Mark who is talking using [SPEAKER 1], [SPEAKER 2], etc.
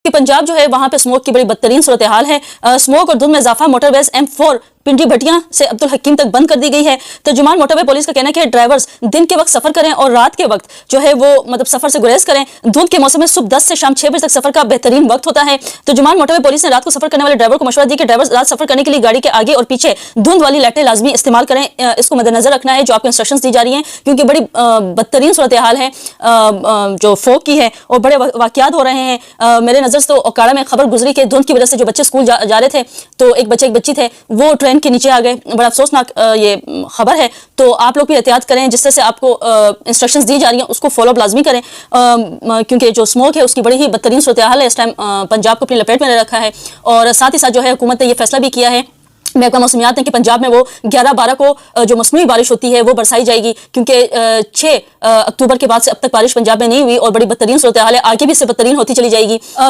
[SPEAKER 1] कि पंजाब जो है वहां पे स्मोक की बड़ी बदतरीन सूरत हाल है। स्मोक और धुंध में इजाफा, मोटरवेज M4 पिंडी भटिया से अब्दुल हकीम तक बंद कर दी गई है। तर्जुमान मोटरवे पुलिस का कहना है कि ड्राइवर्स दिन के वक्त सफर करें और रात के वक्त जो है वो मतलब सफर से गुरेज करें। धुंध के मौसम में सुबह 10 से शाम 6 बजे तक सफर का बेहतरीन वक्त होता है। तर्जुमान मोटरवे पुलिस ने रात को सफर करने वाले ड्राइवर को मशवरा दिया कि ड्राइवर रात सफर करने के लिए गाड़ी के आगे और पीछे धुंध वाली लाइटें लाजमी इस्तेमाल करें। इसको मद्देनजर रखना है जो आपको इंस्ट्रक्शंस दी जा रही हैं, क्योंकि बड़ी बदतरीन सूरत हाल है जो फोक की है और बड़े वाकयात हो रहे हैं। मेरे नजर से तो ओकाड़ा में खबर गुजरी कि धुंध की वजह से जो बच्चे स्कूल जा रहे थे तो एक बच्चे एक बच्ची थे वो ट्रेन के नीचे आ गए। बड़ा अफसोसनाक ये खबर है। तो आप लोग भी एहतियात करें, जिस तरह से आपको इंस्ट्रक्शंस दी जा रही हैं उसको फॉलो अप लाजमी करें, क्योंकि जो स्मोक है उसकी बड़ी ही बदतरीन सूरत हाल है। इस टाइम पंजाब को अपनी लपेट में रखा है और साथ ही साथ जो है हुकूमत ने यह फैसला भी किया है, महकमा मौसमियात है, कि पंजाब में वो 11-12 को जो मसनूई बारिश होती है वो बरसाई जाएगी, क्योंकि 6 अक्टूबर के बाद से अब तक बारिश पंजाब में नहीं हुई और बड़ी बदतरीन सूरत हाल है, आगे भी इससे बदतरीन होती चली जाएगी।